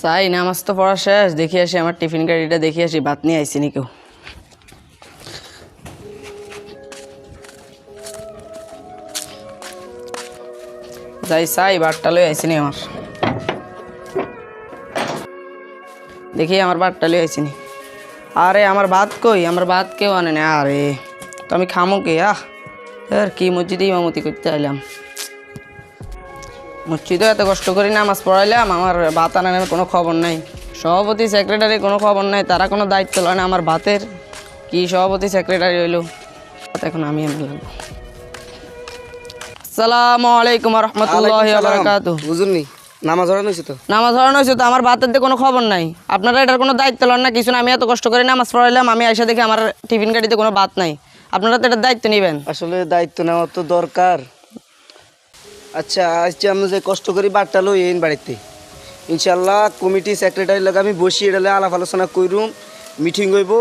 চাই নামাজ তো পড়া শেষ, দেখি আসি আমার টিফিন গাড়িটা, দেখি আসি ভাত নিয়ে আইসি নি কেউ। যাই চাই বারটা লই আইসি নি আমার, দেখি আমার বারটা লই আইসি নি। আরে আমার ভাত কই, আমার ভাত কেউ আনে না। আরে তো আমি খামো কে? আর কি মসজিদে ইমামতি করতে আইলাম, মসজিদে এত কষ্ট করে নামাজ পড়াইলাম, আমার ভাত আনানোর কোনো খবর নাই। সভাপতি সেক্রেটারি কোনো খবর নাই, তারা কোনো দায়িত্ব লয় না আমার ভাতের। কি সভাপতি সেক্রেটারি হইলো, এখন আমি লাগবো। আসসালামু আলাইকুম রহমতুল্লাহি ওয়া বারাকাতুহু। বুঝুননি নামাজ ধরানো হয়েছে তো? নামাজ ধরানো হয়েছে তো, আমার ভাতের দিয়ে কোনো খবর নাই। আপনারা এটার কোনো দায়িত্ব লন না কিছু না। আমি এত কষ্ট করে নামাজ পড়াইলাম, আমি আইসা দেখি আমার টিফিন গাড়িতে কোনো ভাত নাই। আপনারা তো এটার দায়িত্ব নেবেন। আসলে দায়িত্ব নেওয়া তো দরকার। আচ্ছা আজকে আমরা যে কষ্ট করি বারটা লই এই বাড়িতে, ইনশাল্লাহ কমিটি সেক্রেটারির লগে আমি বসি, এটা আলাপ আলোচনা করুম, মিটিং হইব,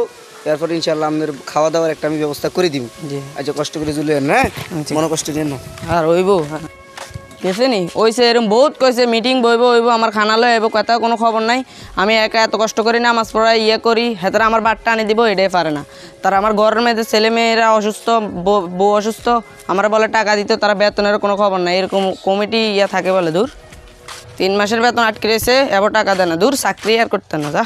এরপর ইনশাল্লাহ আমাদের খাওয়া দাওয়ার একটা আমি ব্যবস্থা করে দিব। জি আচ্ছা কষ্ট করে জুলেন, হ্যাঁ মনে কষ্ট নেন না। আর হইব গেছে নি ওইসে এরকম বহুত কইছে মিটিং বইব হইব, আমার খানা লই হইব, কথা কোনো খবর নাই। আমি একা এত কষ্ট করি নামাজ পড়াই ইয়ে করি, হেতারা আমার বাটটা আনি দিব, এটাই পারে না। তারা আমার ঘরের মেয়েদের ছেলে মেয়েরা অসুস্থ, বউ অসুস্থ, আমার বলে টাকা দিত, তারা বেতনের কোনো খবর নাই। এরকম কমিটি ইয়ে থাকে বলে, দূর 3 মাসের বেতন আটকে রয়েছে, এবার টাকা দেয় না, দূর চাকরি আর করতে না যা।